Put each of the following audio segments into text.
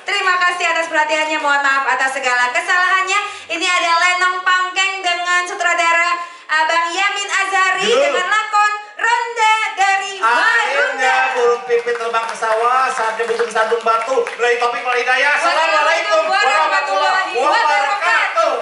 Terima kasih atas perhatiannya, mohon maaf atas segala kesalahannya. Ini ada Lenong Pangkeng dengan sutradara Abang Yamin Azhari dengan lakon Ronda dari Marunda. Akhirnya burung pipit terbang ke sawah, saatnya bikin sandung batu. Dari topik wal hidayah. Assalamualaikum warahmatullahi wabarakatuh.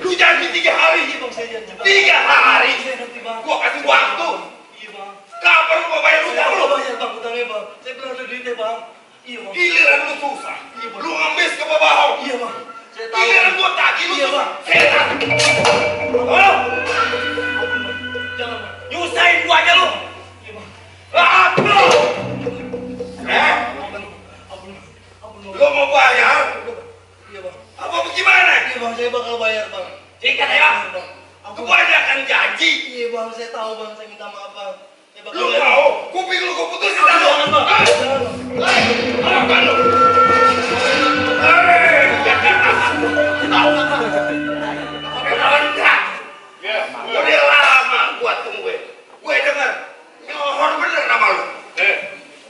Lu janji 3 hari. 3 hari. Gua kasih waktu. Kapan lu mau bayar utang lu? Bayar bang utangnya bang. Saya bilang ada duitnya bang. Iya bang. Giliran lu susah. Lu ngemis ke bawah. Iya bang. Saya tahu. Giliran gua tagih lu susah. Setan. Halo. Jangan bang. Nyusahin gua aja lu. Iya bang. Apa? Lu mau bayar? Iya bang. Apa bagaimana? Iya bang, saya bakal bayar bang. Sikat ya. Kebanyakan janji. Iya bang, saya tahu bang. Saya minta maaf bang. Saya bakal Lu bayar. mau? Kuping lu gua putusin dah lu. Jangan bang. Jangan bang. Apa lu? Ronda. Udah lama gua tunggu. Gue denger nyohor bener nama lu.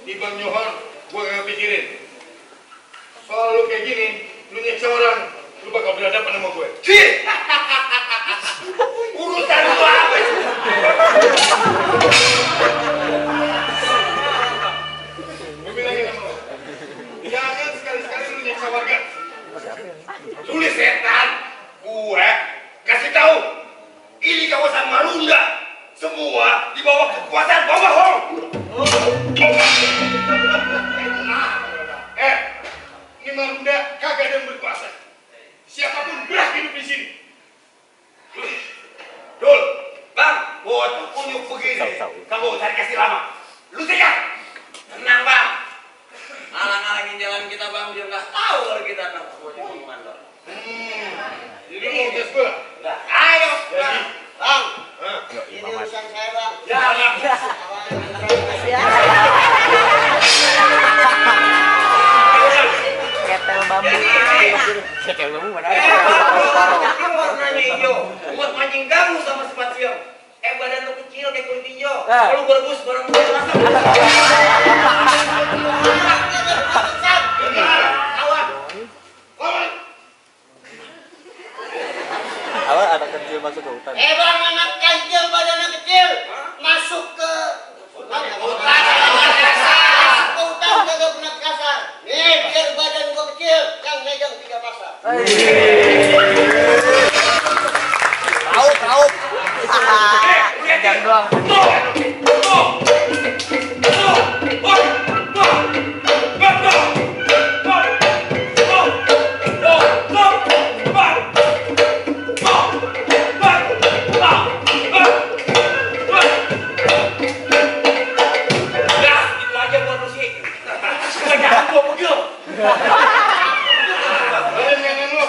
Di bang nyohor, gue gak pikirin. Soal lu kayak gini, lu nyeksa orang, lu bakal berhadapan sama gue. Sih. Urusan lu apa? Gue bilangin sama lu, jangan sekali-sekali lu nyeksa warga. Sulit setan. Gue kasih tahu. Ini kawasan Marunda. Semua di bawah kekuasaan Bobohong. Ini Marunda kagak ada yang berkuasa. Siapapun berhak hidup di sini. Dul, bang, buat kunyuk begini. Kamu cari kasih lama. Lu sikat. Tenang bang. Alang-alangin jalan kita bang, dia nggak tahu kalau kita anak buahnya komando. Jadi lu mau tes gue? Ayo, Jadi, Bang, ini urusan saya bang. jangan. Ketel bambu. Ketel bambu mana ada? Ini warnanya hijau, buat mancing ganggu sama sifat siang. Badan lu kecil kayak kulit hijau. Kalau gua rebus barang gue rasa. Awal anak kecil masuk ke hutan. Bang, anak kecil badannya kecil masuk ke hutan. Ke hutan kagak pernah kasar. Nih biar badan gua kecil, yang megang 3 pasar. Tahu. Jangan doang. badan jangan lu.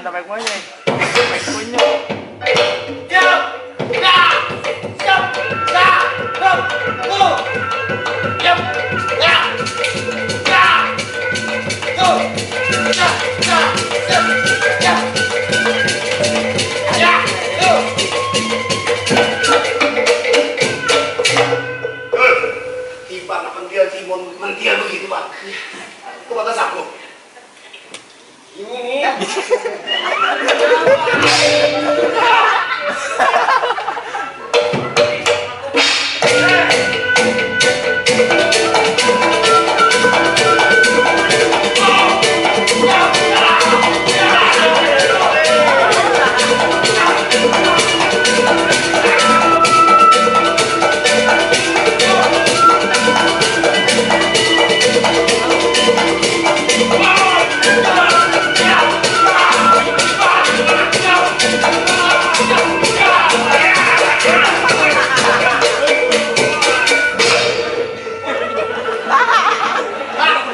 mantap baik monyet. Baik kunyuk. Siap. Siap. Siap. Siap. Go. Siap. Ya. Ya. Go. Ya. Ya. Siap. Ya. Ya. Go. Tiba nak mendial Timon mendial begitu, Bang. Ke batas aku. Ini.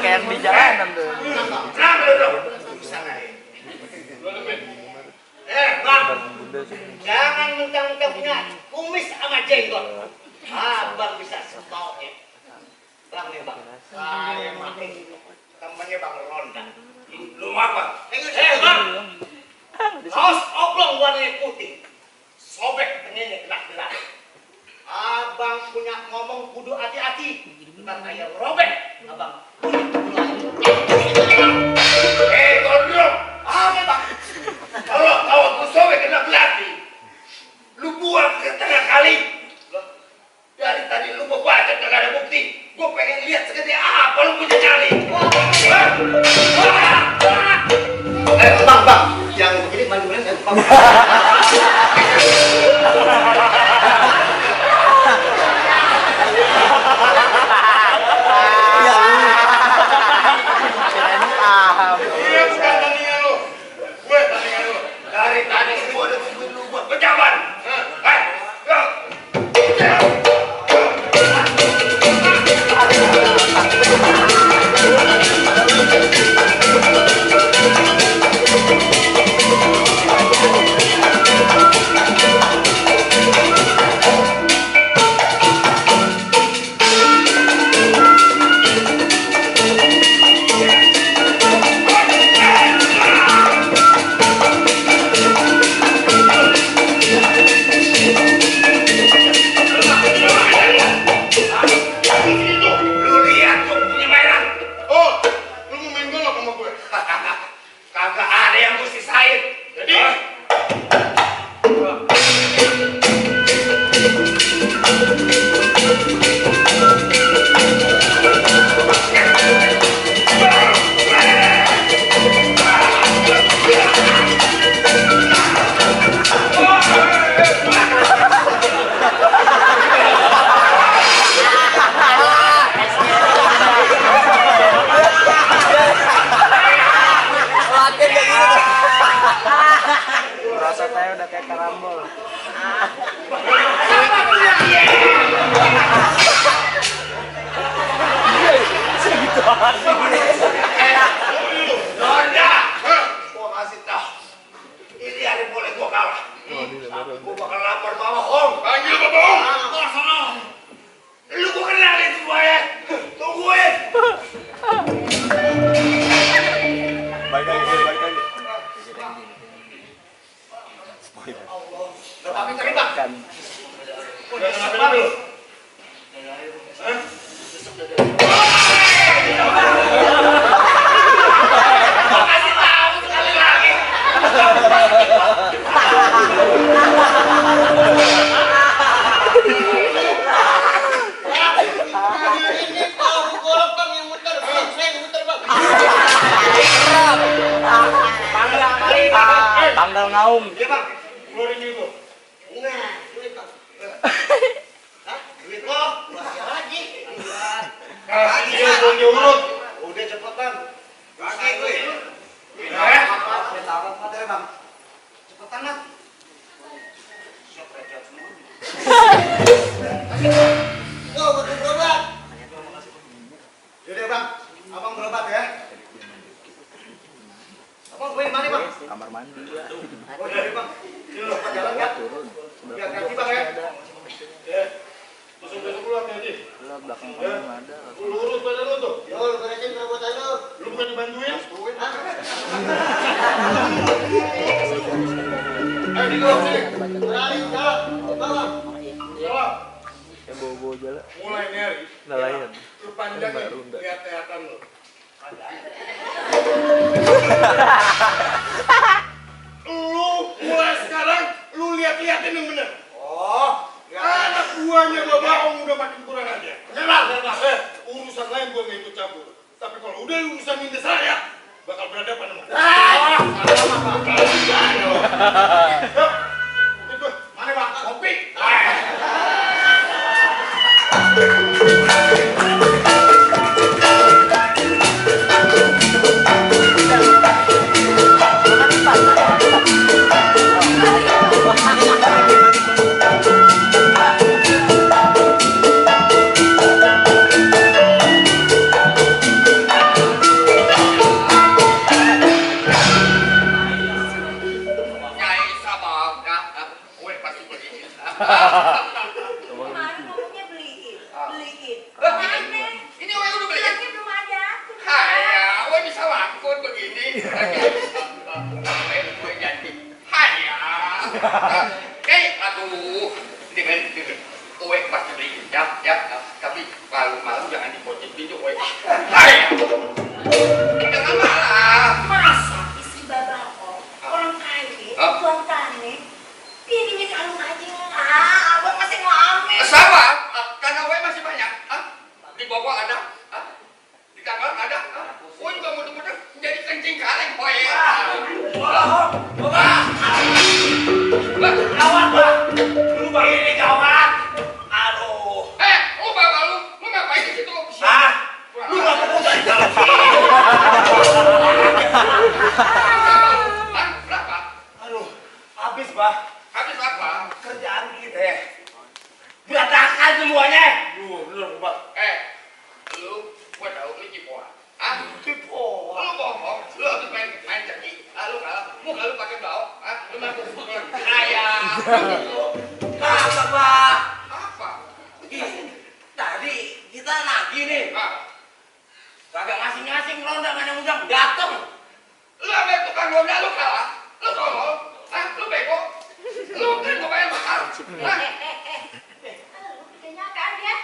Kayak di jalanan tuh. Bang, jangan mentang-mentang punya kumis sama jenggot. Abang bisa stok ya. Bang nih bang, saya makin temannya Bang Ronda. Belum apa? Bang, kaos oblong warna putih, sobek tengahnya kena gelas. Abang punya ngomong kudu hati-hati, ntar kayak robek, abang. Gondrong, apa bang? Kalau kawanku sobek kena belati, lu buang ke tengah kali. Dari tadi lu mau baca gak ada bukti. Gue pengen lihat seperti apa lu punya nyali. Bang, yang begini maju-maju saya bang. Iya, bukan tandingan lu. Gue tandingan lu. Dari tadi gue udah tungguin lu buat pejabat. Go. Lu lihat gue punya mainan. Oh, lu mau main golok sama gue? Kagak ada yang gue sisain. Jadi, Rasa teh udah kayak karambol. Ronda, gua kasih tahu. Ini hari boleh gua kalah. Tapi gua bakal lapor Mama Hong. panggil Bapak Om. Lu gua kenalin semua ya. Tungguin. Baik lagi. Tapi terima. Kan. Udah siapa lu? Gua kasih tahu sekali lagi. Ini tahu golok bang yang muter, bang. Saya yang muter bang. Tanggal ngaum. Iya bang, keluarin itu. Nah, duit bang. Hah? Duit lo? Masih lagi. Kasih dia gue nyurut. Udah cepetan. Lagi gue. Apa deh bang? Cepetan lah. Siap reja semua. Yo, butuh berobat. Yaudah bang, abang berobat ya. Abang gue di mana bang? Kamar mandi. ada belakang ada. Lu urus badan lu tuh. Yo, lu beresin perabotan lu. Lu bukan dibantuin. Ayo di bawah sini. Beralih, jalan. Bawah. Salah. Ya bawa jalan. Mulai nih hari. Nelayan. Lu panjangin. Lihat-lihatan lu. Lu mulai sekarang lu lihat-lihatin yang bener. Oh, Anak buahnya Babaong udah makin kurang aja. Urusan lain gua nggak ikut campur. Tapi kalau udah urusan ini saya bakal berhadapan sama. Mana bang? Kopi. Kemarin ngomongnya beliin. Mana? Ini orang udah beli. Bilangnya belum ada. Haya, gue bisa lakukan begini. Gue janji. Haya. Aduh. Dengan gue pasti beli. Ya. Tapi kalau malam jangan dipocin pintu gue. Haya. Jangan malam. Masa isi Babaong orang kaya, tuan tani, pilihnya kalung aja. Abang masih ngambil. Sama, karena gue masih banyak. Di bawah ada. Di kamar ada. Gue juga mudah-mudahan jadi kencing kaleng. kawan, Pak. Lu ini kawan. Aduh. Lu bawa lu ngapain di situ? Lu nggak perlu dari dalam sini. Berapa? Aduh, habis, Pak. Habis apa? Kerjaan kita. Berantakan semuanya. Bener Pak. Gua tahu lu cipoa. Tipu. Lu bohong. Lu habis main ceki. Lu kalah. Muka lu pakai bau. Lu mampu kaya. Apa, Pak? Apa? Tadi kita nagih nih. Kagak ngasing-ngasing ronda mana undang dateng. Lu ambil tukang ronda lu kalah. Lu tolol. Lu bego. Lu kan mau bayar mahal. Lu bikanya apaan ya?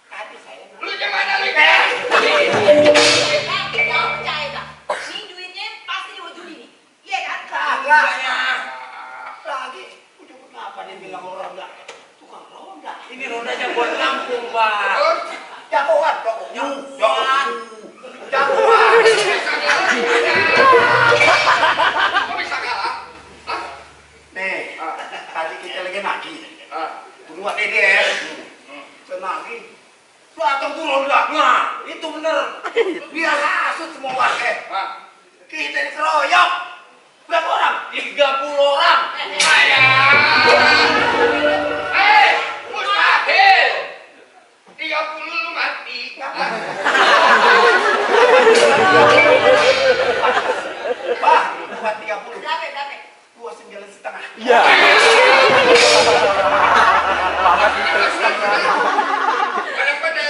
Tadi saya. Lu gimana lu? Jangan percaya gak? Ini duitnya pasti diwujudin nih. Iya kan? Kagak. Lagi. Udah kenapa dia bilang ronda? Tukang ronda. Ini rondanya buat Lampung, Pak. Jagoan. Kok bisa kalah? Nih, tadi kita lagi nagih. Bunuh Dede. Senagi. Datang tuh ronda. Nah, itu bener. Dia hasut semua warga. Kita dikeroyok. Berapa orang? 30 orang. Mustahil. 30 lu mati. Pak, bukan 30. Berapa? 29,5. Iya. Pada-pada.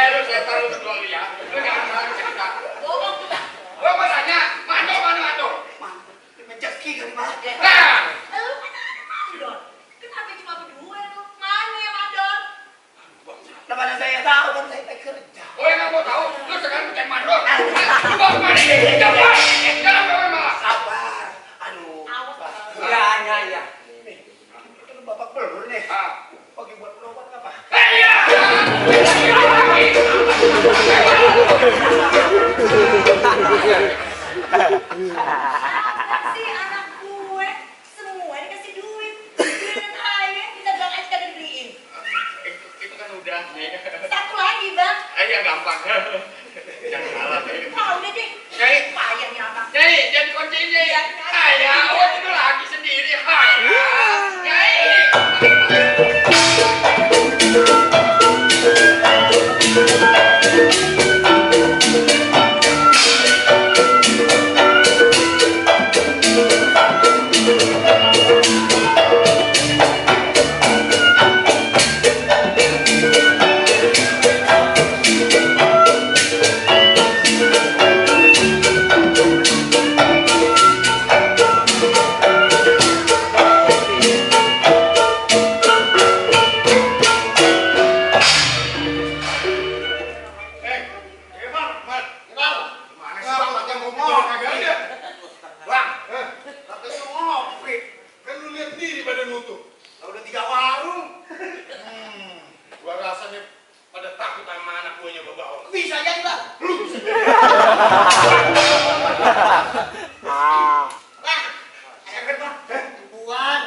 Lu saya taruh dulu ya. Lu jangan salah cerita. Bohong tuh, Bang. Gua mau tanya, mana? Rezeki kan, Pak. Lu kan ada mandor. Kenapa cuma berdua lu? Mana yang mandor? Mana saya tahu kan saya kerja. Oh yang nggak mau tahu, lu sekarang bukan mandor. Lu bawa kemana ini? Jangan bawa malah. Sabar. Aduh. Awas, Pak. Bang. Iya. Nih, itu bapak belur nih. Pagi buat berobat apa? Iya. Si anak gue semua dikasih duit. Duit kaya bisa bilang aja kagak dibeliin. Itu kan udah nih. Satu lagi, Bang. Ya gampang. Jangan salah. Udah deh. Nyai, Payahnya apa? Nyai, jadi kunci ini. Ayah, awak itu lagi sendiri. Hai. Nyai. Bisa jadi bang. Bang, ada kan bang? Buan.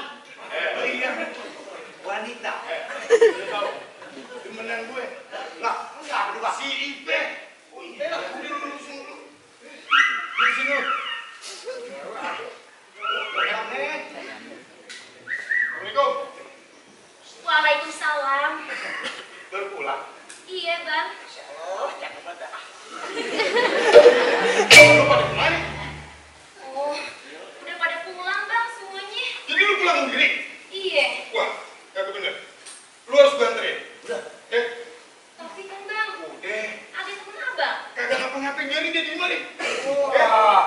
Iya. Wanita. Temenan gue. Lah, siapa tuh bang? Si Ipe. Udah lah, udah lu sini. Di sini. Assalamualaikum. Waalaikumsalam. Baru pulang. Iya bang. Oh, cakep banget. Lu pada kemana? Oh, udah pada pulang bang semuanya. Jadi lu pulang sendiri? Iya. Wah, kagak bener. Lu harus gue anterin. Udah. Tapi kan bang, Udah. ada temen abang. Kagak ngapa-ngapain dia dia di mana? Wah,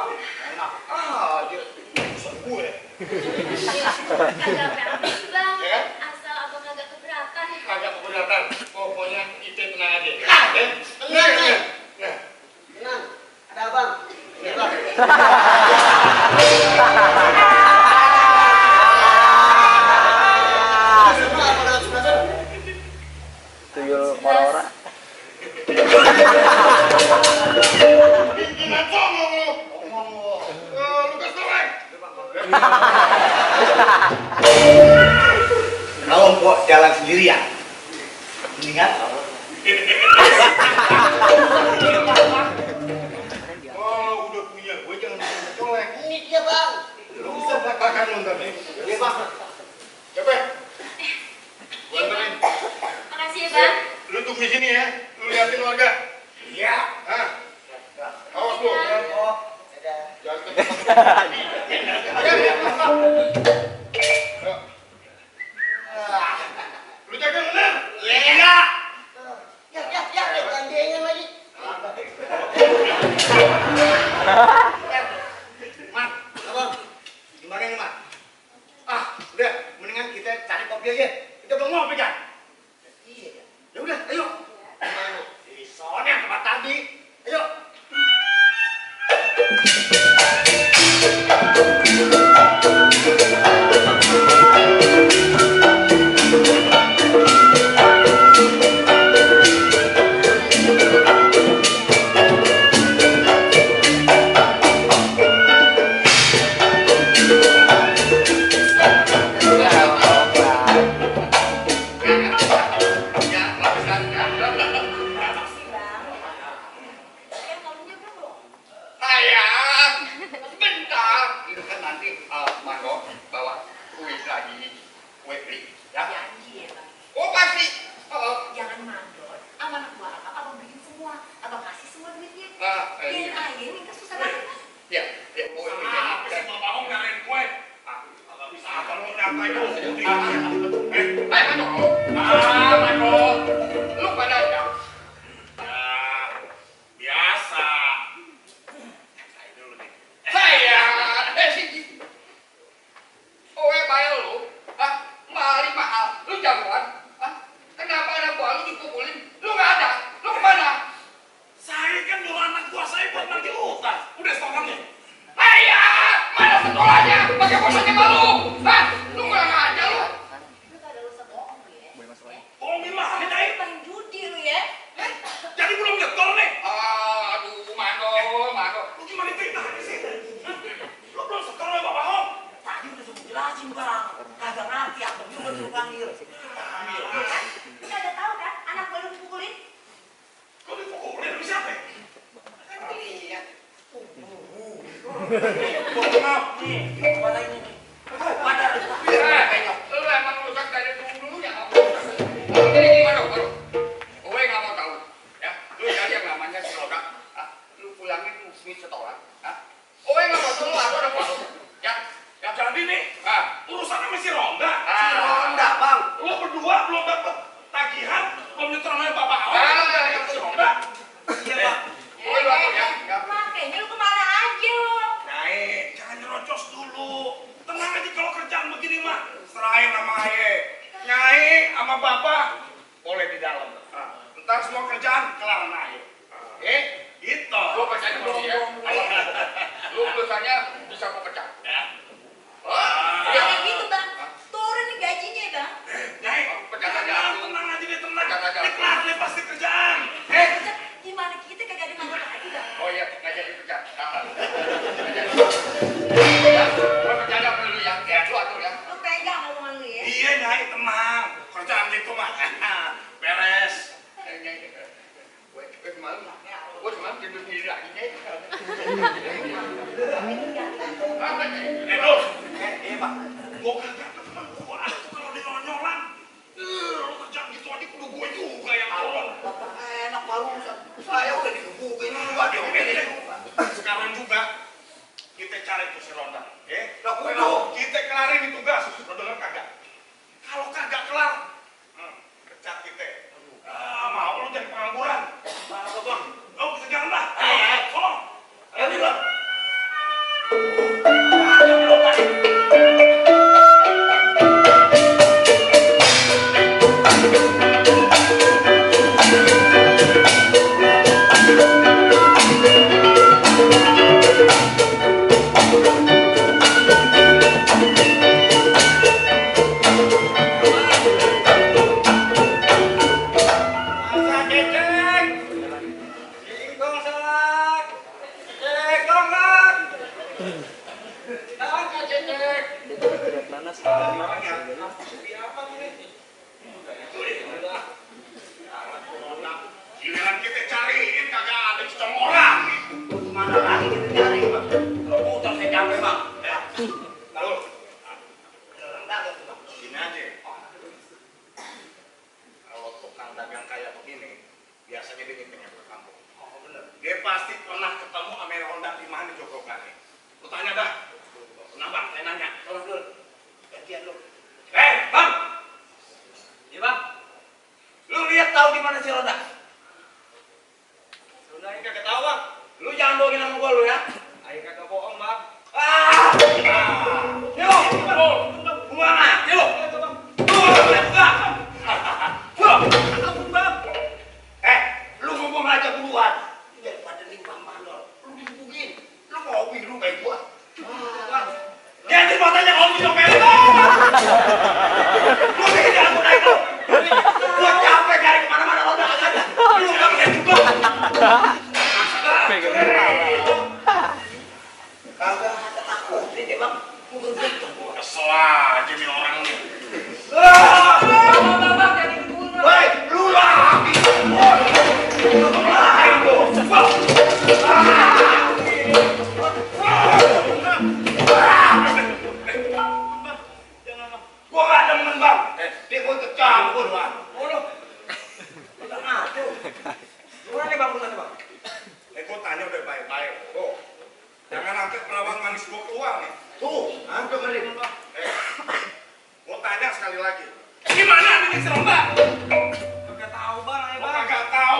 enak aja. Urusan gue. Kagak apa-apa sih bang. Ya? Asal abang kagak keberatan. Kagak keberatan. Pokoknya itu tenang aja. Tenang, Nah. tenang. Ada abang. Iya bang. Semua apa dengan sebelah? Tuyul mora-mora. Gimana ngomong lu? Ngomong lo. Lu kasih tau, Reng. Kalau kok jalan sendirian, mendingan Oh, udah punya gue jangan colek. ini dia bang. Lu bisa belakangkan lu ntar nih. Iya bang. Siapa? Gue anterin. Makasih ya bang. Lu tunggu di sini ya. Lu liatin warga. Iya. Hah? Awas lu. Oh, ada. Jangan Lu jaga bener. Iya. Ya, gandengan lagi. Mat, Abang, gimana nih, Mat? Ah, udah, mendingan kita cari kopi aja. Kita belum ngopi kan? Iya. Ya udah, ayo. Di sana tempat tadi. Ayo. Makasih bang. Yang kalungnya berapa? Sayang, sebentar. Itu kan nanti Margo bawa kue lagi, kue beli. Ya? Janji ya bang. Oh pasti. Jangan mandor. Amanah buah abang bikin semua. Abang kasih semua duitnya. Iya. Biarin aja minta susah banget. Ya, kue beli. Apa sih Bapak Om nyalain gue? Agak bisa apa lu ngapain lu? Margo. Margo. Lu pada aja. Biasa. Saya dulu nih. Sayang, sini. Oh, bayar lu. Mali mahal. Lu jagoan. Kenapa anak gua lu dipukulin? Lu nggak ada. Lu kemana? Saya kan dulu anak gua saya buat nagih utang. Udah setorannya. Mana setorannya? Pakai posanya malu. Lu nggak aja lu. Lu kagak usah bohong lu ya. Bohongin mah aja. Lu paling judi lu ya. Jadi belum nyetor nih. Aduh, Margo. Lu gimana fitnah di sini? Lu belum setor ya Bapak Om? Tadi udah semua jelasin, Bang. Kagak ngerti, abang juga suruh panggil. Lu kagak tahu kan anak gua lu dipukulin? Kau dipukulin sama siapa? Iya. Maaf. Nih, kepala ini nih. Pada. Lu emang rusak dari dulu ya. Jadi gimana, Bro? Gue nggak mau tahu. Ya, lu cari yang namanya si Roda. Lu pulangin Smith setoran. Gue nggak mau tahu aku ada pulang. Ya, Jadi nih, urusannya masih Ronda. Si Ronda, Bang. Lu berdua belum dapat tagihan, belum nyetorannya Bapak Om. yang Si Ronda. Iya, Bang. gue lu aku ya. Makanya lu kemana aja lu? Naik, jangan nyerocos dulu. Tenang aja kalau kerjaan begini mah. Serahin sama Aye. Nyai sama Bapak boleh di dalam. Ntar semua kerjaan kelar sama Aye. Gitu. Lu percaya sama dia. Lu perusahaannya bisa gue pecah. Jangan gitu bang. Turun nih gajinya ya bang. Nyai, Pecah aja. tenang aja deh, tenang. Pecah aja. Ini kelar nih pasti kerjaan. Gimana jadi pengangguran. Apa bang? Oh, kita jalan dah. Sono. Ayo di bang. Giliran kita cariin kagak ada cicong orang. Mana lagi kita cari bang? Udah saya capek bang. Lalu, Orang dagang tuh bang. gini aja. Kalau tukang dagang kayak begini, biasanya dia pengen ke kampung. Oh bener. Dia pasti pernah ketemu sama Honda di mana Jogokan. Lu tanya dah. Pernah bang, saya nanya. Tolong dulu. Gantian lu. Bang, Iya bang. Lu lihat tahu di mana si Ronda? Ronda ini kagak tahu bang. Lu jangan bohongin sama gua lu ya. Ayo kagak bohong bang. Yo, bunga, yo. Lu ngomong aja duluan. Daripada limbah mandor, lu dibubukin. Lu ngopi lu kayak gua. Jadi matanya ngopi dong kayak lu. Lu bikin aku naik lu. Gua capek cari kemana-mana Ronda kagak ada. Lu nggak bisa juga. Kagak ada takut ini bang. Kesel aja nih orang nih. Woi, lu lagi. Gua gak demen bang. Dia gua ikut campur bang. Udah ngaco. Gimana nih bang urusannya bang? Gua tanya udah baik-baik. Tuh, jangan sampai perawan manis gua keluar nih. Tuh, hampir ngeri. Gua tanya sekali lagi. Gimana adanya si Ronda? Kagak tahu bang, ayo Lu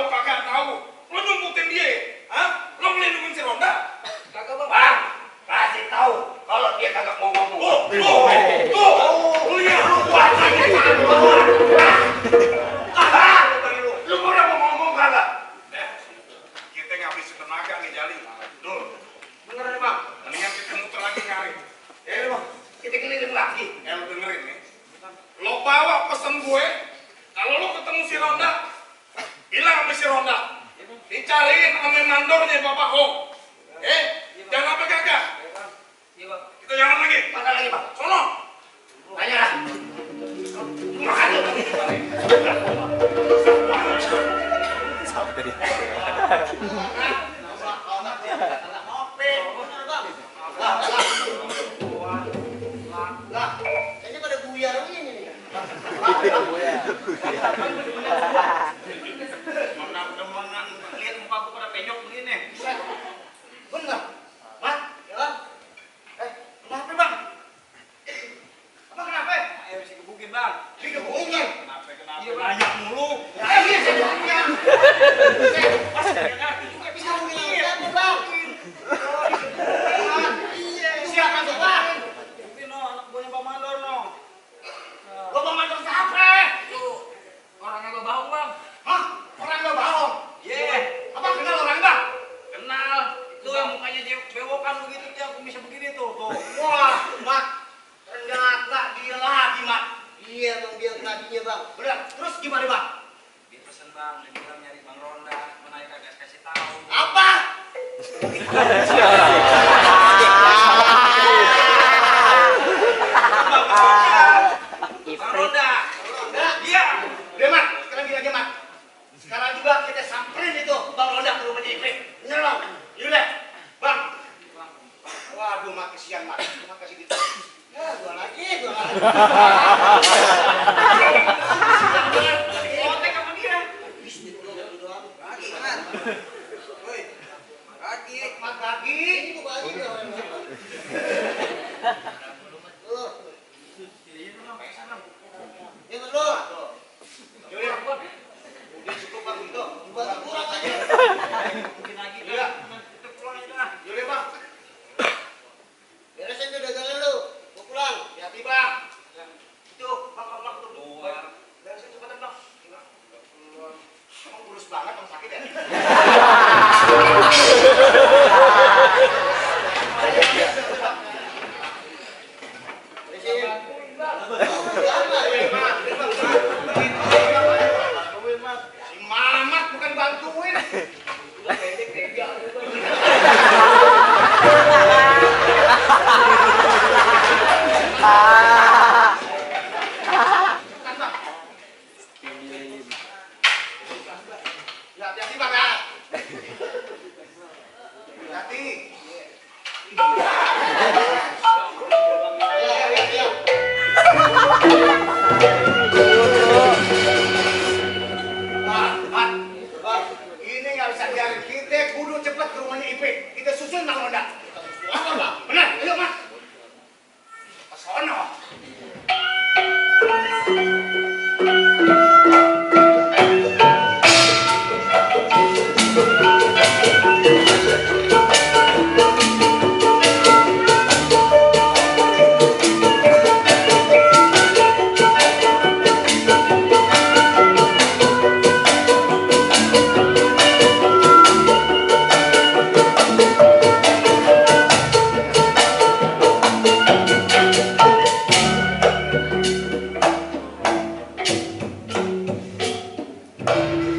kagak tahu. Lu nyumputin dia, hah? Lu melindungi si Ronda? Kagak bang. Kasih tahu kalau dia kagak mau ngomong. Lu lihat lu buat aja. Lu udah mau ngomong kagak? Kita ngabisin tenaga nih Jali. Dul, Bener nih bang. mendingan kita muter lagi nyari. Bang, kita keliling lagi. Lu dengerin nih. Lo bawa pesen gue, kalau lo ketemu si Ronda, bilang sama si Ronda, dicariin sama mandornya Bapak Ho. Jangan sampai gagal. Iya bang. Kita jalan lagi. Mana lagi bang? Sono. Tanya lah. Makanya. Lah, kayaknya pada buyar begini nih. Mana lihat muka gue pada penyok begini. Bener. Mat, ya bang. Kenapa bang? Abang kenapa? Ayo si kebukin bang. Dikebukin. Kenapa? Banyak mulu. Iya, saya punya. Bisa mengelihat, bang. Siapa tuh bang? Ini no, anak buahnya Pak Mandor no. Bapak mandor siapa? Orangnya lo bau bang. Hah? Orang lo bohong? Iya. Abang kenal orang bang? Kenal. Itu yang mukanya bewokan begitu dia kumisnya begini tuh. Wah, Mat. Ternyata dia lagi, Mat. Iya bang, dia nadinya bang. Benar. Terus gimana bang? Dia pesen bang, dia bilang nyari Bang Ronda. Mana yang kagak kasih tahu. Apa? Bang Ronda. Iya. Udah Mat, sekarang gini aja Mat. Sekarang juga kita samperin itu Bang Ronda ke rumahnya Iprik. Bener bang? Yaudah. Bang. Waduh, Mat, kesian Mat. Terima kasih gitu. Ya, gua lagi. Kontek sama dia. Lagi, Mat. Woi. Lagi. Mat lagi. Ini bukan lagi dia orang. Ya, betul. Yaudah. Udah cukup bang gitu. kurus banget, Bang, sakit ya? Si Mamat bukan bantuin. Hati-hati Bang ya. Hati. Ini nggak bisa biarin. Kita kudu cepet ke rumahnya Ipe. Kita susun Bang Ronda. Apa Bang? Benar, ayo Mak. Ke sono.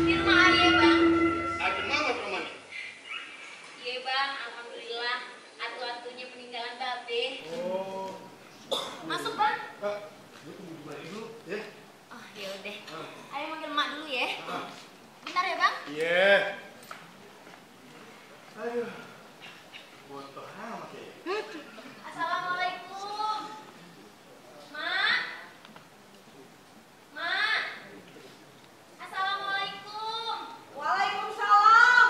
Di rumah ayah bang. Ada Mamat rumahnya. Iya bang, alhamdulillah. Atu-atunya peninggalan babe. Masuk bang. Oh ya udah. Ayah manggil emak dulu ya. Bentar ya bang. Iya. Aduh. Botoh amat ya. Assalamualaikum. Mak. Mak. Assalamualaikum. Waalaikumsalam.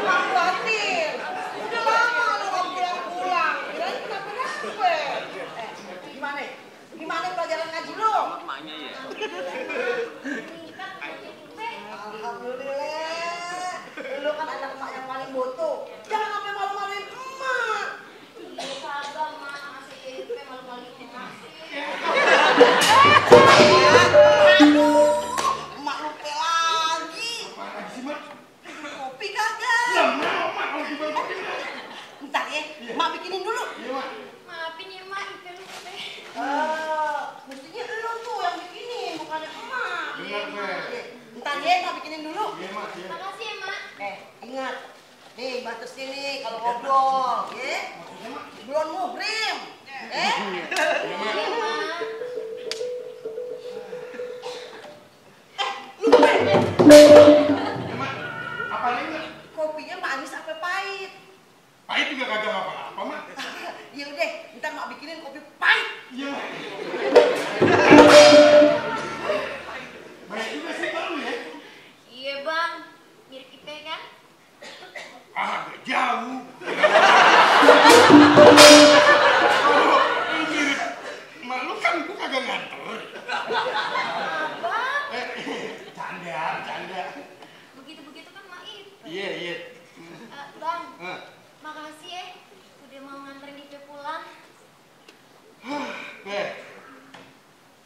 Bang Batin, udah lama lu gak pulang-pulang. Kirain kenapa-napa. Gimana? Gimana pelajaran ngaji lu? Alhamdulillah. Lu kan anak emak yang paling boto. Jangan sampai malu-maluin emak. Iya kagak mak, masih IP malu-maluin emak. Aduh, emak lupa lagi. Mana sih, Mak? Kopi kagak? Lah, mau Mak kalau gimana? Ntar ya, emak bikinin dulu. Iya, Mak. Maafin ya mak, IP lupa. Mestinya lu tuh yang bikinin, bukannya emak. Benar, Mak. Ntar ya, emak bikinin dulu. Iya, Mak. Iya. Makasih ya mak. Ingat, nih batasnya nih kalau ngobrol, ya. Belum muhrim, Iya mak. lupa. Iya, Mak. Apa nih, Mak? Kopinya manis apa pahit? Pahit juga kagak apa-apa, Mak. Ya udah, ntar mak bikinin kopi pahit. Iya. Baik juga sih kalau ya. Iya bang, mirip IP kan? Agak jauh. Lu mirip. Mak lu kan gua kagak nganter. Bang, Canda. begitu-begitu kan mak IP. Iya, iya. Bang, Hah. makasih ya udah mau nganterin IP pulang.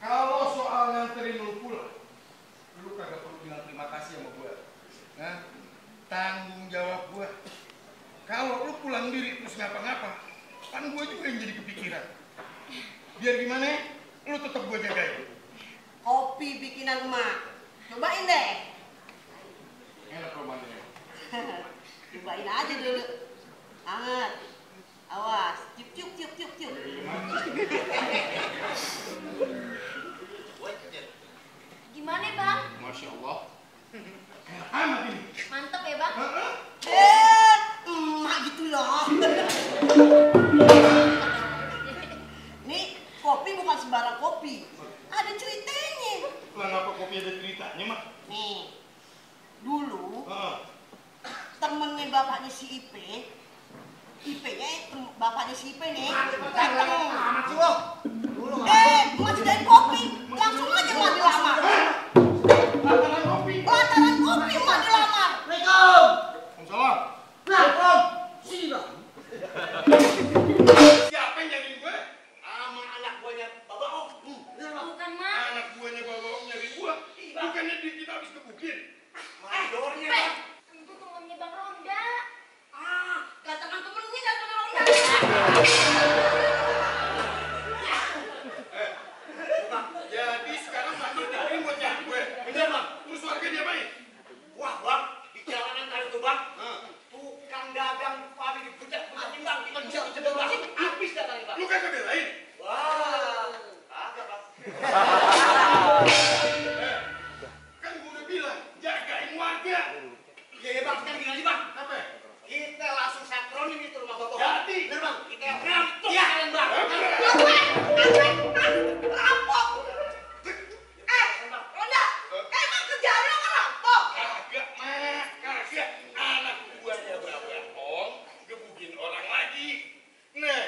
Kalau soal nganterin lu pulang, lu kagak perlu bilang terima kasih sama gua. Nah, tanggung jawab gua. Kalau lu pulang diri terus ngapa-ngapa, kan gua juga yang jadi kepikiran. Biar gimana, lu tetap gua jagain. Kopi bikinan emak. Cobain deh. Enak romannya. Cobain aja dulu. Hangat. Awas. Ciup. Gimana bang? Masya Allah. Enak amat ini. Mantep ya bang? Emak gitu loh. Nih, kopi bukan sembarang kopi. Ada ceritanya. Lah ngapa kopi ada ceritanya, Mak? Nih, dulu Heeh. temennya bapaknya si Ipe, Ipe-nya bapaknya si Ipe nih, dateng. Emak sudahin kopi, langsung aja emak dilamar. Lantaran kopi. Lantaran kopi emak dilamar. Waalaikumsalam. Jadi sekarang mandor dikirim buat nyari gue. Bener bang. Terus warga diapain? Wah bang, di jalanan tadi tuh bang, tukang dagang padi dibucak-bucakin bang, dikejar-kejar bang, habis dah tadi bang. Lu kagak belain? Wah, agak bang. Kan gue udah bilang, jagain warga. Iya bang, kita bikin aja bang. Apa? Kita langsung sakronin itu rumah bapak. Jadi. Bener bang, kita rampok kalian bang. Rampok. Ronda, emang kerjaan lo ngerampok? Kagak, Mak. Kagak. Anak buahnya Bapak Ong gebukin orang lagi. Nah,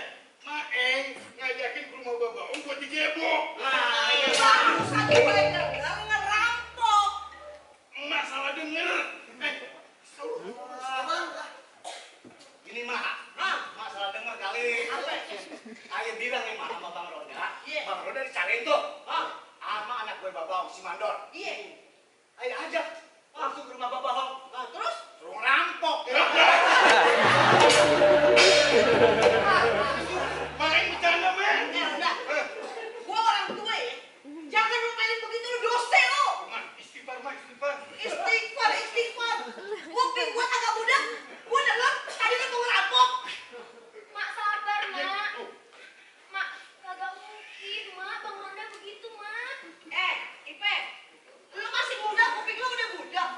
Maeng ngajakin ke rumah Bapak Ong buat digebok. Barusan gue denger ngerampok. Emak salah denger. Ini mah, masalah denger kali. Ayah bilang nih mah sama Bang Roda. Bang Roda dicariin tuh. Sama anak gue Babang si Mandor. Iya. Ayah ajak langsung ke rumah Babang. Terus? Suruh ngerampok. Maeng bercanda, Mak. Ronda, gue orang tua ya. Jangan lu mainin begitu, lu dosa lo. Mak, istighfar, Mak, istighfar. Istighfar. Mungkin gue agak muda. Gue denger tadi lu mau ngerampok. Mak sabar, Mak. Mak, kagak mungkin, Mak. Bang Ronda begitu, Mak. Ipe, lu masih muda, kuping lu udah budak.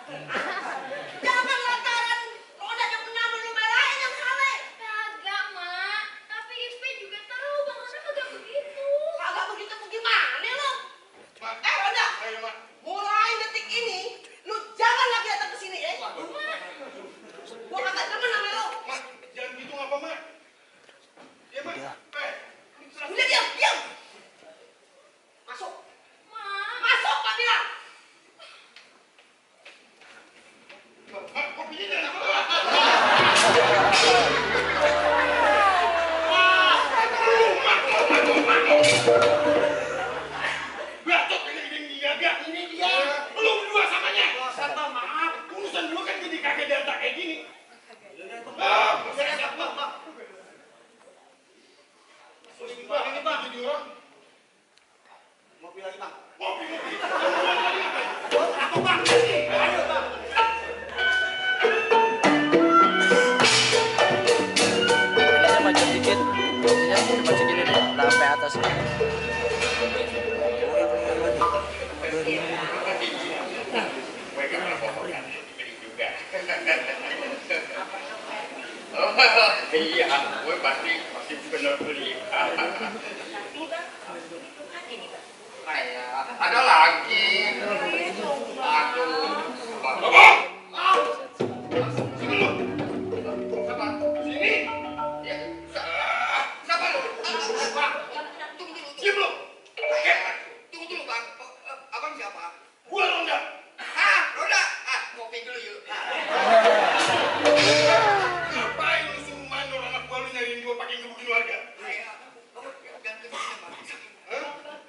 Jangan lantaran Ronda yang menang lu marahin yang salah. Kagak, Mak. Tapi Ipe juga tahu Bang Ronda kagak begitu. Kagak begitu gimana lo? Mak, Ronda, ayo, Mak. mulai detik ini lu jangan lagi datang ke sini ya. Gua kagak demen sama lo. Mak, jangan gitu ngapa, Mak? Ya, Mak. Udah diam. Masuk. Mak. Masuk, Pak bilang. Mak, kopinya jangan apa? Bacot kayak gini agak. Ini dia. Lu berdua samanya. Sabar, maaf. Urusan gua kan jadi kagak data kayak gini. Siap, Bang. Bang, ini Bang, jadi orang. Mobil lagi, Bang. Kopi. Apa, Bang? Ayo, Bang. Ini maju dikit. Ini maju gini deh. Udah sampai atas. Iya, gue pasti bener beli. Ada lagi. Aduh. Bapak! Sini lu. Siapa? Sini. Ya, siapa lu? Bang, tunggu dulu. Diam lu. Tunggu dulu, Bang. Abang siapa? Gua Ronda. Roda. Kopi dulu yuk. Ngapain lu suruh mandor anak gua lu nyariin gua pakai ngebukin warga?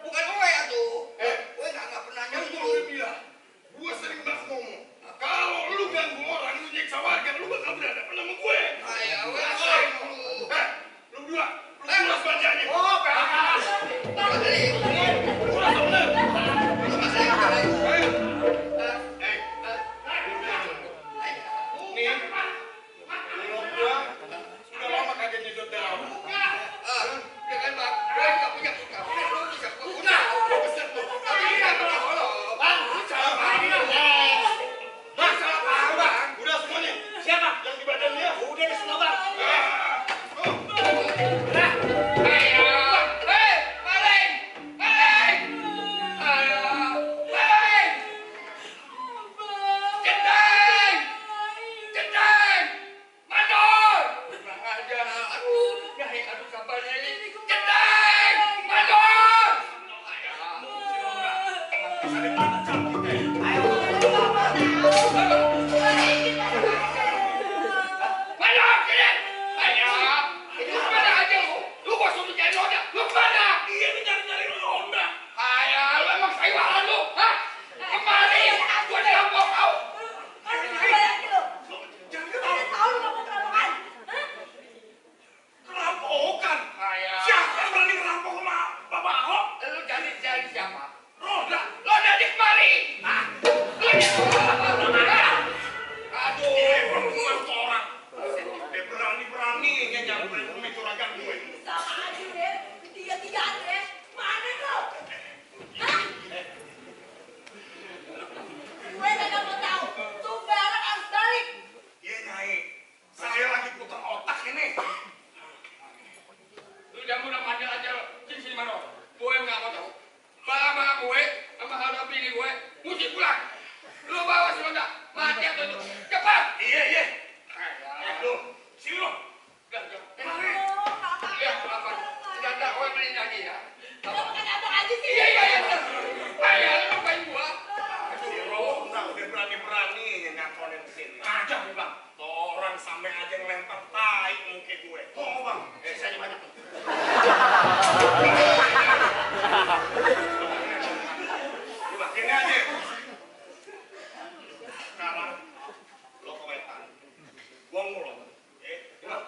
Bukan gue ya tuh. Gue nggak pernah Kan gua nyuruh. udah bilang, gua sering banget ngomong. Kalau lu ganggu orang, lu nyiksa warga, lu bakal berhadapan sama gue. Ayo, gue rasain dulu. Lu berdua, lu pulas belanjanya. Oh, PHK. Pulas bener. Ayo. Nih, lu gua sudah lama kagak nyedot dalam. Jangan, Bang. Gue nggak punya muka. Lu bisa gue guna. Lu beset lu. Iya, Bang. Bang, lu salah paham. Bang, salah paham, Bang. Udah semuanya. Siapa? Yang di badan dia. Udah di semua, Bang. Ayo,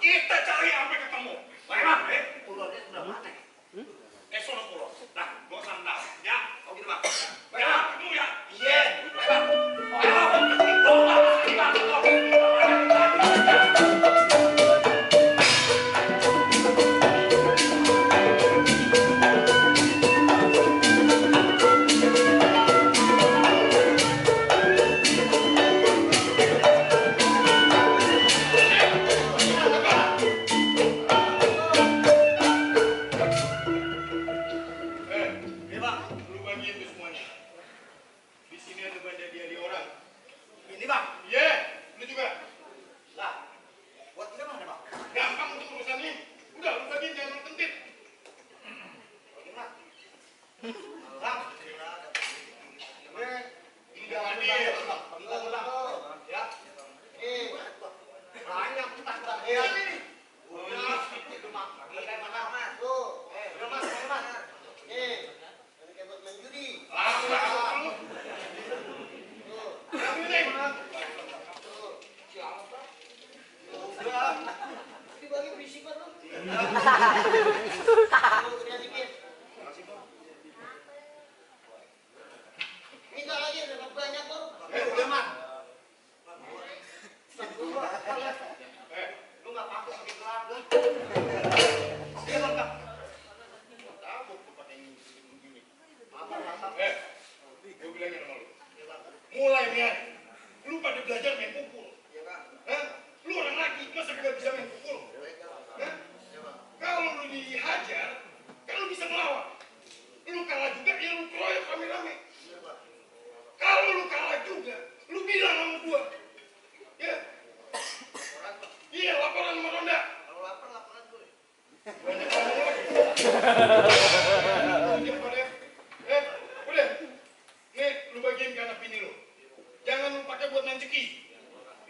kita cari sampai ketemu. Baik, Bang. Pulaunya sudah mati. Sono pulau. Nah, gua sandal. Ya, kau gitu, Bang. Baik, Bang. Ketemu ya. Iya. Baik, Bang. Iya bang, lu bagiin tuh semuanya. Di sini ada benda diari orang. Ini bang. Iya, lu juga. Lah, buat kita mana bang? Gampang untuk urusannya. Udah, lu bagiin jangan kentit. Bang. Bang. Ini jangan Ini. dibayar bang. Bang. Ya. Banyak utang bang. Ya. Itu bang. Kayak mana? Tuh. Udah mas, mas. Kayak buat main judi. Langsung lu. Ini. Udah. Dibagi berisik banget lu. Minta lagi udah banyak bang. Udah mak. Lu nggak pakai pakai keluarga. Iya bang. Tabuk tuh pakai ini begini. Mantap. Gue bilangin sama lu. Mulai nih hari, lu pada belajar main pukul. Hah? Lu orang laki, masa gak bisa main pukul? Hah? Kalau lu dihajar, kan lu bisa melawan. Lu kalah juga, ya lu keroyok rame-rame. Kalau lu kalah juga, lu bilang sama gua. Ya? Iya, laporan sama Ronda. Kalau lapar laporan gue. Banyak ngomong lagi. Udah pada. Udah. Nih, lu bagiin ke anak bini lu. Jangan lu pakai buat main ceki.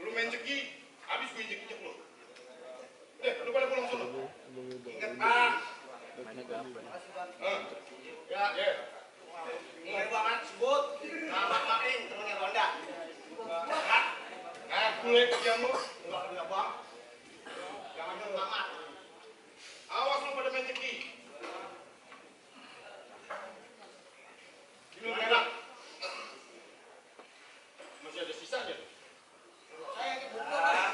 Lu main ceki, habis gue injek-injek lu. Udah, lu pada pulang sana. Ingat bang. Ya, ya. Mulai banget sebut. Nama makin temennya Ronda. Aku lihat kerjaan lu. Enggak ada bang. Jangan nyuruh mamat. Awas lu pada main ceki. Ini lu enak. Masih ada sisanya. Saya ini buku bang.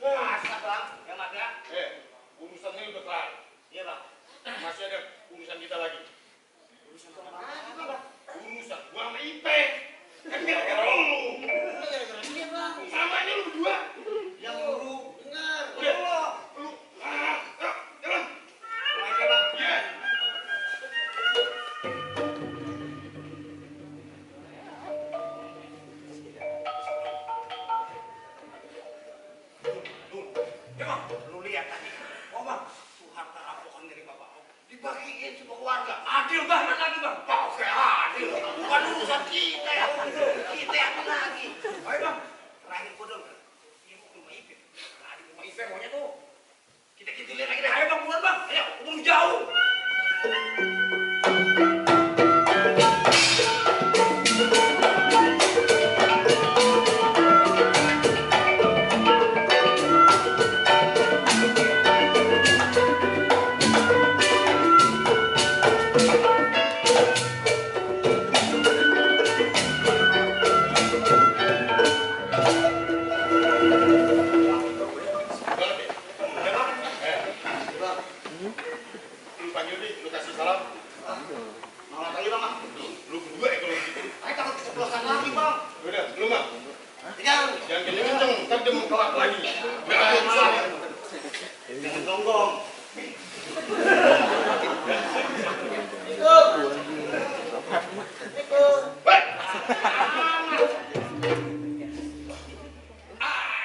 Masa bang. Yang ada. Urusannya udah kelar. Iya bang. Masih ada urusan kita lagi. Urusan kemana juga bang? Urusan gua sama Ipe. Kan gara-gara lu. Gara-gara dia bang. Samanya lu berdua. Yang guru. Dengar. Udah. Lu. Jalan. Mulai bang. Iya. Lu lihat tadi. Oh bang. Tuh harta rampokan dari bapak. Dibagiin semua keluarga. Adil banget lagi bang. Oke adil. Bukan urusan kita ya. Kita yang lagi. Ayo bang. Terakhir gua dong. Ini rumah Ipin. Tadi rumah Ipin maunya tuh. Kita lihat lagi deh. Ayo bang buruan bang. Ayo ngomong jauh. Lu panggil deh, lu kasih salam. Malah lagi bang. Lu berdua ya kalau gitu. Ayo takut keceplosan lagi bang. Udah, lu mah. Jangan. Jangan kenceng-kenceng, ntar dia mau kelak lagi. Udah ada urusan ya. Jangan gonggong. Hei!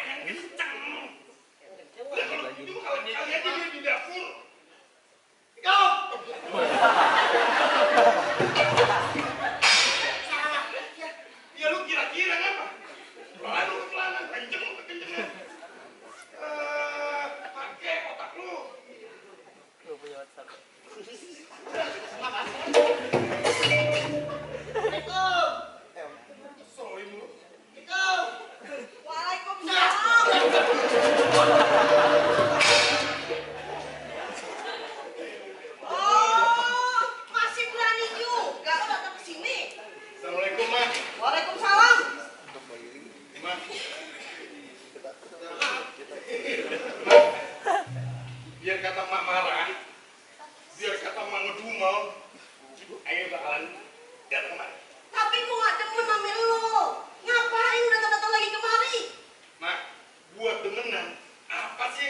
Yang kenceng. Udah, kalau gitu kali aja dia di dapur. Ya lu kira-kira apa? Lalu kelanan, kenceng lu kekencengan. Pakai otak lu. Lu punya WhatsApp. Solim lu. Waalaikumsalam.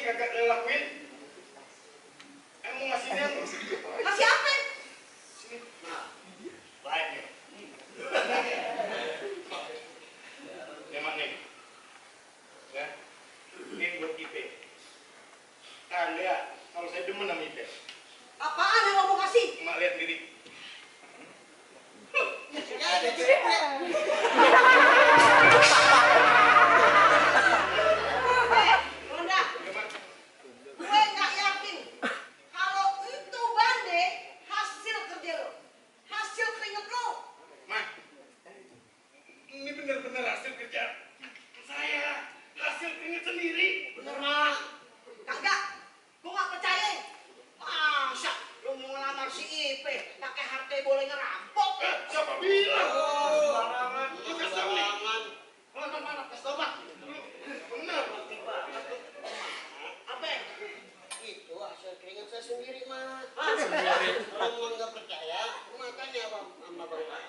kagak ngelakuin. Mau ngasihnya apa? Masih apa? Sini. Nah, baik nih. Nyaman nih. Ya. Ini buat Ipe. Tanda kalau saya demen sama Ipe. Apaan yang lo mau kasih? Emak lihat diri. Ya, ada juga. Ronda, gue nggak yakin kalau itu Bande hasil kerja lo, hasil keringet lo. Mak, ini benar-benar hasil kerja saya. Hasil keringet sendiri. Bener mah? Kagak, gue nggak percaya. Masa lo mau ngelamar si Ipe pakai harta boleh ngerampok? Siapa bilang? Sembarangan. Lu kasih tau nih. Mana? Kasih tau Mak. Bener. Apa? Itu hasil keringat saya sendiri, Mak. Sendiri. Kalau mau nggak percaya, makanya sama Bapak.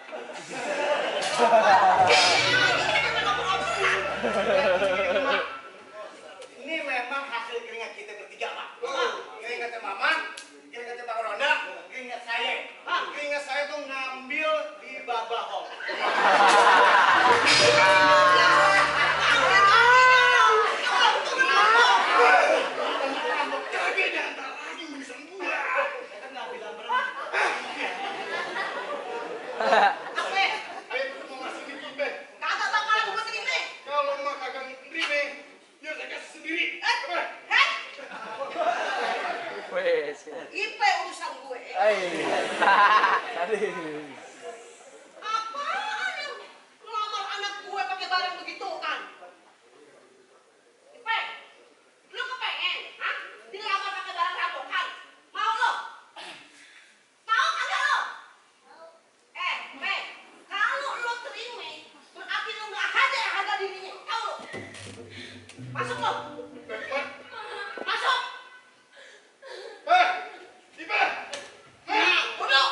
Ini memang hasil keringat kita bertiga, Pak. Keringatnya Mama, keringatnya Bang Ronda, keringat saya. Keringat saya tuh ngambil di Babahong. Kagak diantar lagi urusan gua. Kita nggak bilang berenang. Apa? Ayo mau ngasih di Ipe. Kagak bakalan gue terima. Kalau Mak kagak nerima, biar saya kasih sendiri. Apa? Wes. Ipe urusan gue. Tadi. Apaan yang ngelamar anak gue pakai barang begitu kan? Ipe, lu kepengen? Hah? Dilamar pakai barang rampokan? Mau lo? Mau kagak lo? Ipe, kalau lo terima, berarti lo nggak ada harga dirinya. Tahu lo? Masuk lo. Mak. Masuk. Ipe. Duduk.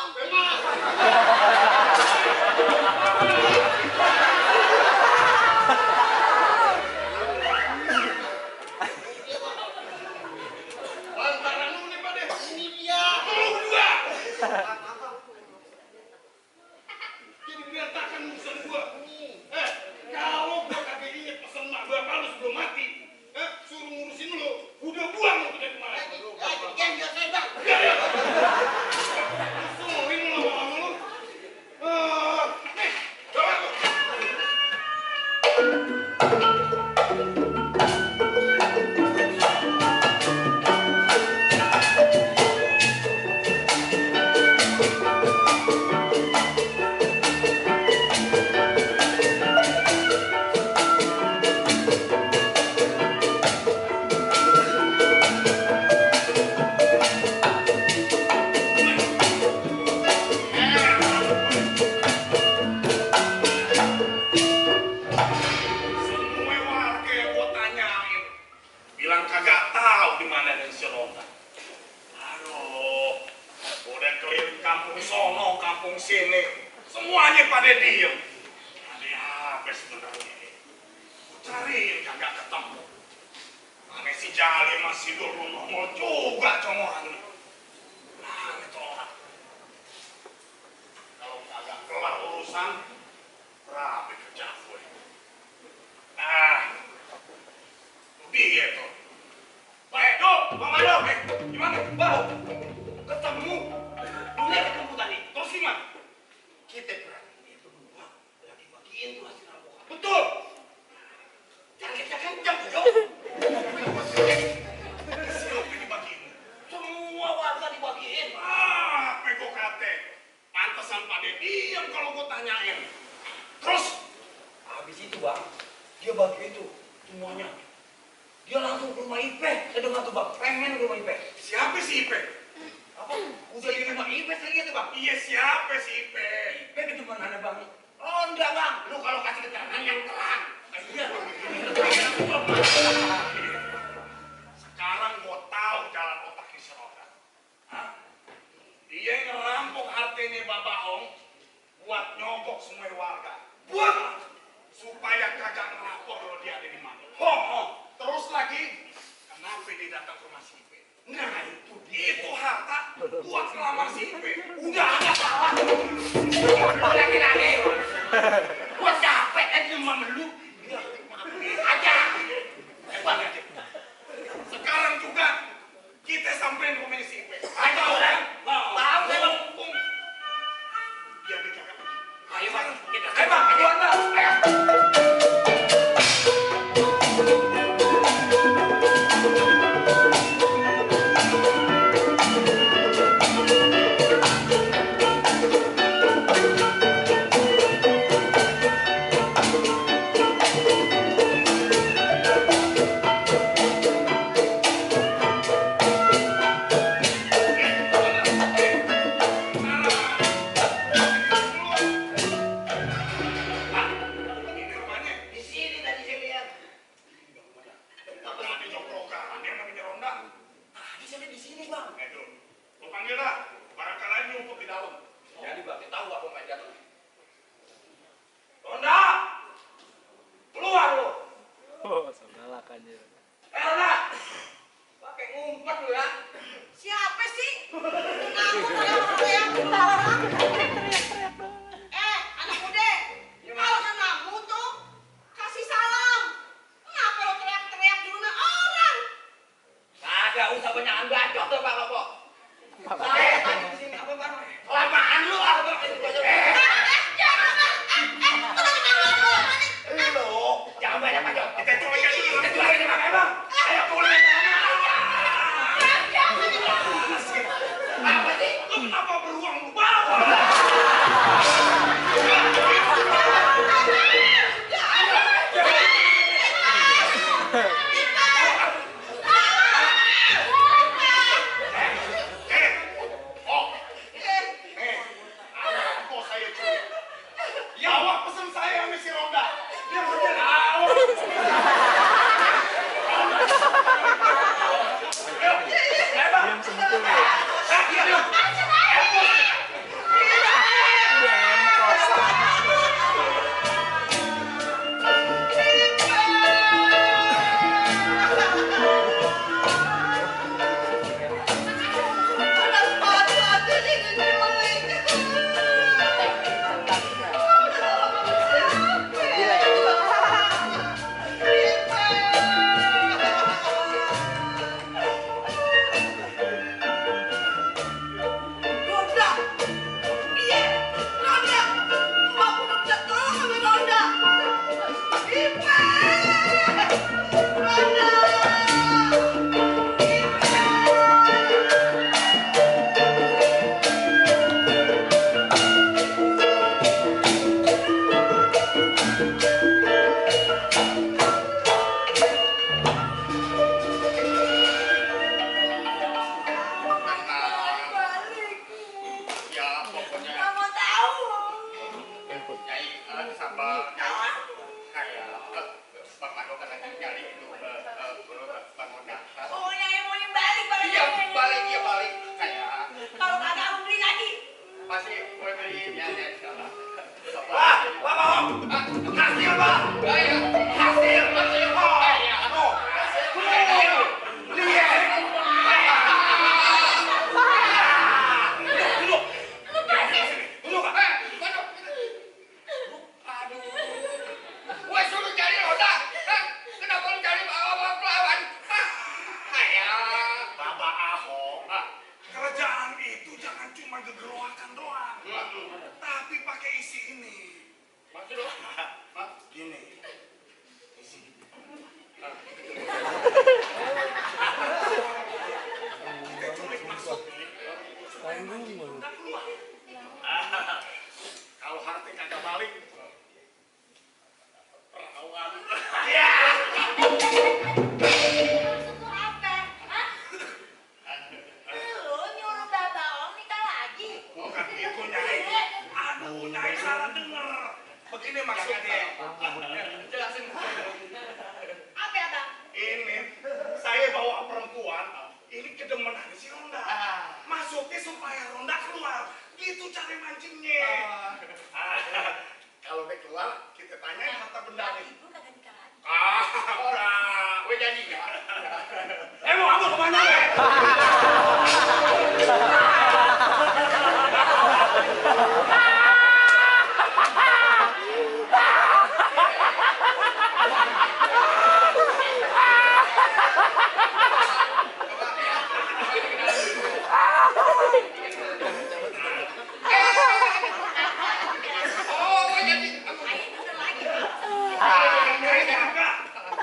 Lantaran lu nih, Pak deh. Ini dia. Lu berdua. Jadi berantakan urusan gua. Kalau gua kagak inget pesan mak bapak lu sebelum mati, suruh ngurusin lu, udah buang lu dari kemarin. Jangan biar saya, Bang. Suruhin lu lama-lama lu. Nih, bawa lu. Semua warga yang gua tanyain bilang kagak tahu di mana ada si Ronda. Aduh, udah keliling kampung sono, kampung sini, semuanya pada diem. Ada apa sebenarnya ini? Gua cariin kagak ketemu. Mana si Jali masih dulu nongol juga congornya. Nah, itu orang. Kalau kagak kelar urusan, rapi kerja gue. Begitu. Baik, Bang Mado, gimana? Bau, ketemu. Udah ketemu tadi. Terus gimana? Kita berani berdua lagi bagiin tuh hasil rampokan. Betul. Jangan kencang, Jo. Siapa dibagiin? Semua warga dibagiin. Pego kate. Pantesan pada diam kalau gue tanyain. Terus habis itu, Bang, dia bagi itu semuanya. Dia langsung ke rumah Ipe. Saya dengar tuh, Bang, pengen ke rumah Ipe. Siapa si Ipe? Apa? Udah di rumah Ipe saya gitu, Bang. Iya, siapa si Ipe? Ipe itu mana, Bang? Ronda, Bang. Lu kalau kasih keterangan yang terang. Iya, Bang. Sekarang gua tahu jalan otaknya si Ronda. Hah? Dia ngerampok hartanya Babahong buat nyogok semua warga. Buat supaya kagak ngelapor kalau dia ada di mana. Terus lagi, kenapa dia datang ke rumah si Ipe. Nah itu harta buat ngelamar si Ipe. Udah ada salah. Lagi-lagi. Gua capek aja sama lu. Aja. Hebat. Sekarang juga kita sampein ke rumahnya si Ipe. Ayo orang. Tahu saya bang. Biar dia jaga. Ayo bang. Kita Ayo bang, keluar bang. Ayo. Ini rumahnya. Di sini tadi saya lihat. Tapi ada jokrokan, ada yang namanya Ronda. Tadi saya lihat di sini bang. Itu, lo panggil dah. Barangkali dia ngumpet di dalam. Jadi bang, kita tahu apa main jatuh. Ronda, keluar lo. Oh, salah kan ya. Ronda, Pakai ngumpet lu ya. Siapa sih? Ngaku teriak-teriak orang. Anak muda, kalau namamu tuh kasih salam. Kenapa lo teriak-teriak di rumah orang? Kagak usah banyak bacot tuh Pak Lopo. Saya tadi di sini apa bang? Kelamaan lu apa bang? Jangan bang. Lu jangan banyak bacot. kita cuekin dulu. Kita jual ini bang, bang. Ayo pulang. Apa sih? Lu kenapa beruang lu bawa? Kok saya cuek? Ya awak pesen saya sama si Ronda. Dia bener awak. Diam sentuh. Ronda. Iya, Ronda. Mbak udah minta tolong sama Ronda. Ipe. Ronda. Balik. Ya pokoknya Nggak mau tahu. Nyai sabar Nyai. Kayak Bang Mano kan lagi nyari itu Bang Honda. Oh, Nyai maunya balik, balik. Iya balik, iya balik. Kayak Kalau kagak aku beli lagi. masih gue beli ya sabar. Wah, hasil Pak. Hasil. Oh, lihat. Duduk. Duduk, Pak. Aduh. Gue suruh cari roda. Kenapa lu cari bawa pelawan? Bapak Ahok, kerjaan itu jangan cuma gegeruakan doang, tapi pakai isi ini. Maksud lu? Gini. Isi. Kita culik masuk nih. Supaya mancing udah keluar. Kalau harta kagak balik, perawan. Ya. Maksud lu apa? Hah? Lu nyuruh Bapak Om nikah lagi? Bukan itu Nyai. Aduh Nyai salah denger. Begini maksudnya. Jelasin. Apa ya, Bang? Ini saya bawa perempuan. Ini kedemenan si Ronda. Masuknya supaya Ronda keluar. Gitu cara mancingnya. Kalau dia keluar, kita tanyain harta benda nih. Ibu kagak nikah lagi. Udah, gue janji nggak. Mau kamu kemana?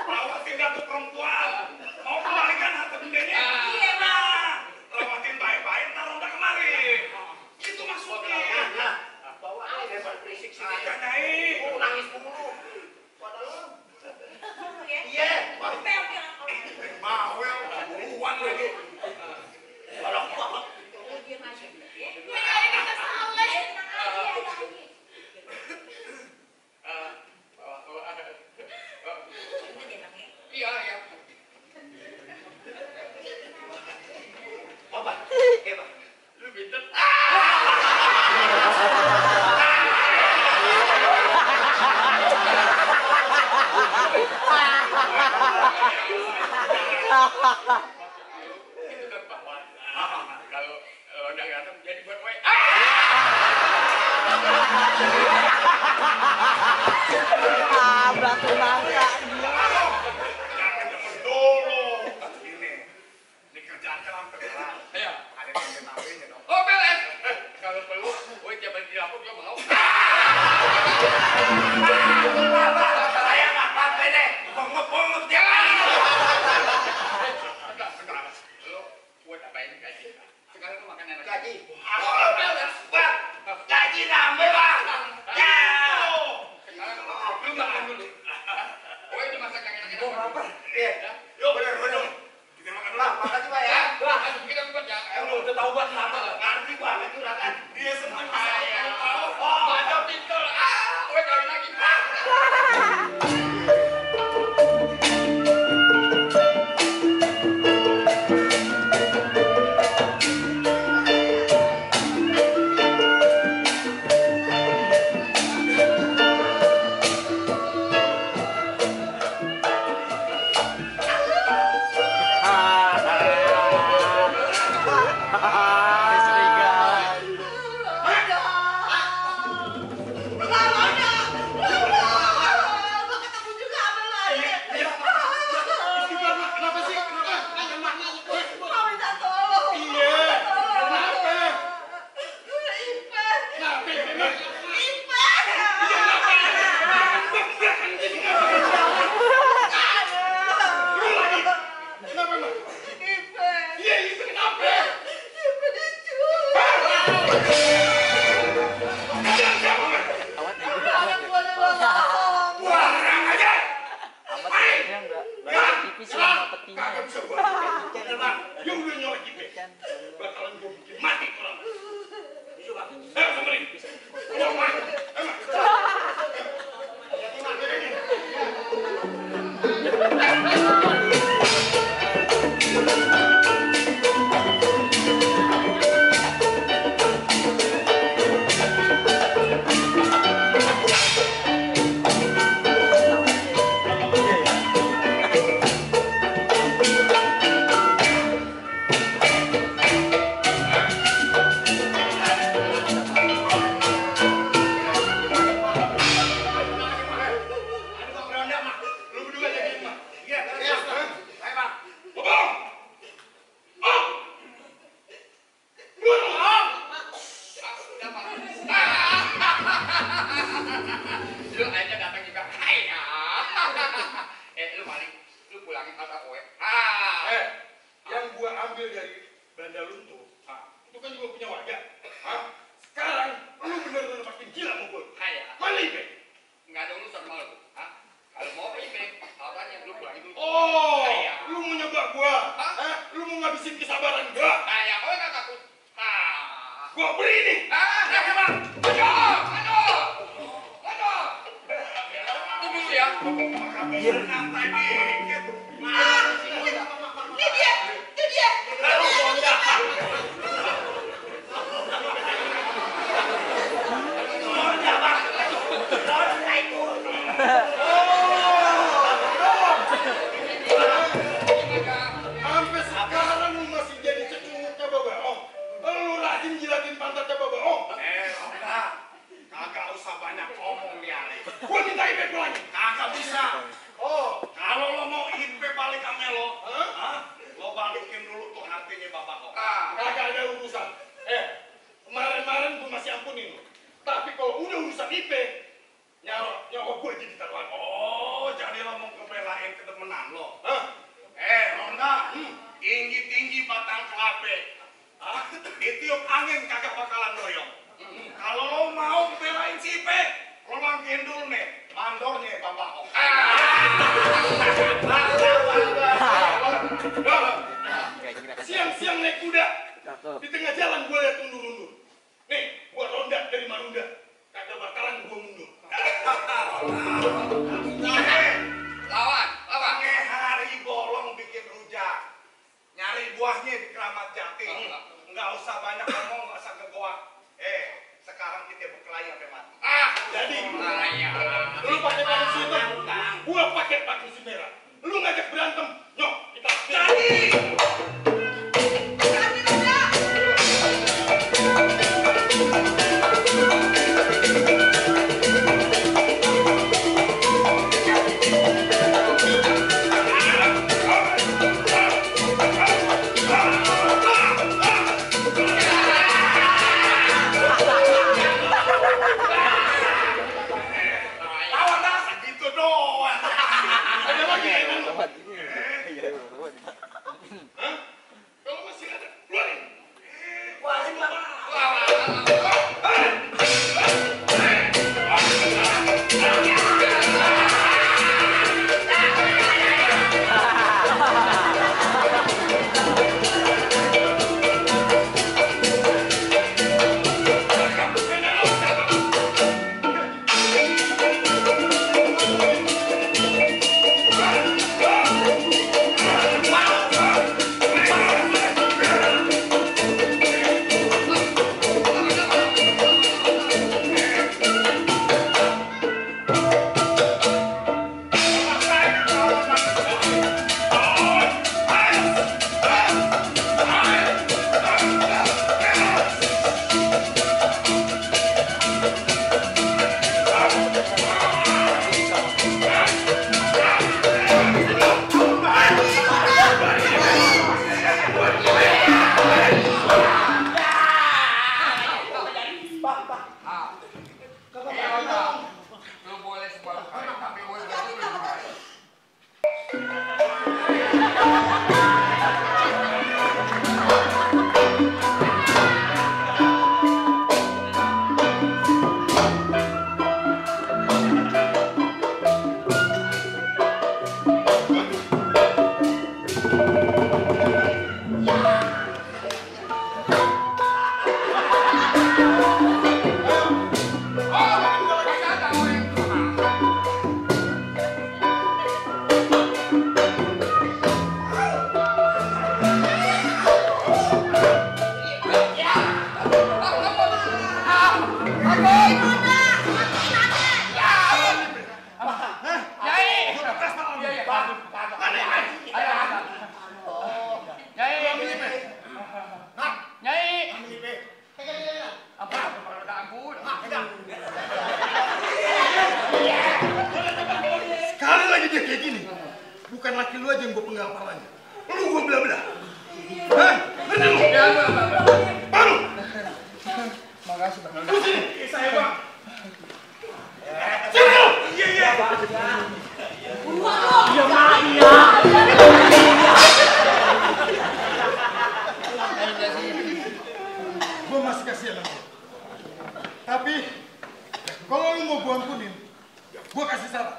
Rawatin datu perempuan, mau kembalikan harta bendanya. Iya, Bang. Rawatin baik-baik, ntar udah kemari. Itu maksudnya. Bawa aja daripada berisik sini. Agak Nyai. Nangis mulu. Padahal Iya. Mau ya, buruan lagi. balok banget. Iya, iya. Apa? Bang. Lu pinter. Itu kan bahwa kalau udah datang jadi buat gue. Batu nangka. Jangan demen dulu. Ini kerjaan kan hampir kelar. Iya. Ada yang namanya dong. Oh, beres. Kalau perlu, gue tiap hari di dapur juga mau. Saya nggak apa-apa deh. Bongok-bongok tiap hari. Bentar. Lu buat apain gaji? Sekarang lu makan enak. Gaji. Bang, gaji nambah bang. Ya. Sekarang lu makan dulu. Gue ini masak yang enak-enak. Iya. Yuk, bener. Kita makan dulu. Makasih Pak ya. Wah, kita buat ya. Udah tahu Bang kenapa? Ngerti banget juragan. Dia seneng bisa Ayah. tahu. Mantap pintar. Gue kawin lagi. nih Bapak kok. Kagak ada urusan. Kemarin-kemarin gue masih ampunin lo. Tapi kalau udah urusan IP, nyawa gue jadi taruhan. Oh, jadi lo mau ngebelain kedemenan lo? Hah? Ronda, tinggi-tinggi batang kelape. Ditiup angin kagak bakalan doyong. Kalau lo mau ngebelain si Ipe, lo langkin dulu nih, mandornya Bapak kok. Siang-siang naik kuda, di tengah jalan gue liat undur-undur. Nih, gue ronda dari Marunda, kagak bakalan gue mundur. Lawan. Hari bolong bikin rujak, nyari buahnya di Keramat Jati. Nggak usah banyak ngomong, nggak usah ngegoak. Sekarang kita berkelahi sampai mati. Jadi, lu pakai pakai hitam, gue pakai pakai merah. Lu ngajak berantem, nyok, kita Jadi. Kalau masih ada, keluarin. Lu boleh sebuah kali, tapi gue berarti Sekali lagi dia kayak gini, bukan laki lu aja yang gue penggal palanya. Lu gue belah-belah. Hah? Ngerti lu? Ya, Baru. Makasih, Bang. Lu sini. Saya, Bang. Sini lu. Iya. Gue masih kasihan sama dia. Tapi kalau lu mau gue ampunin, gue kasih saran.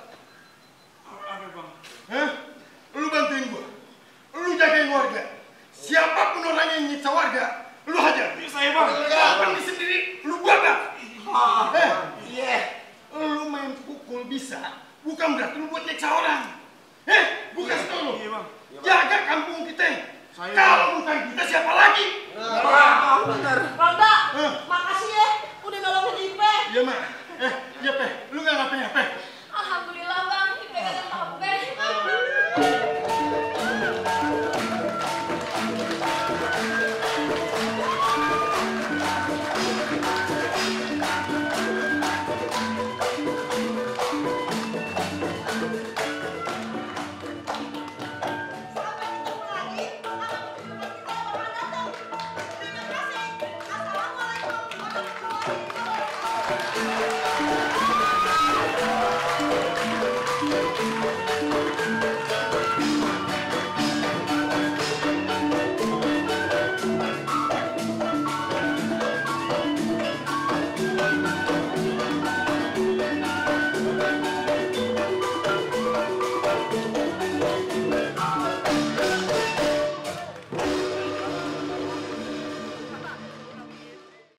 Apa Bang? Hah? Lu bantuin gue. Lu jagain warga. Siapapun orang yang nyiksa warga, lu hajar. Saya Bang. Kalau sendiri, lu bakar. Lu main pukul bisa, bukan berarti lu buat nyiksa orang. Bukan setuju lu. Iya Bang. Jaga kampung kita. Saya, Kalau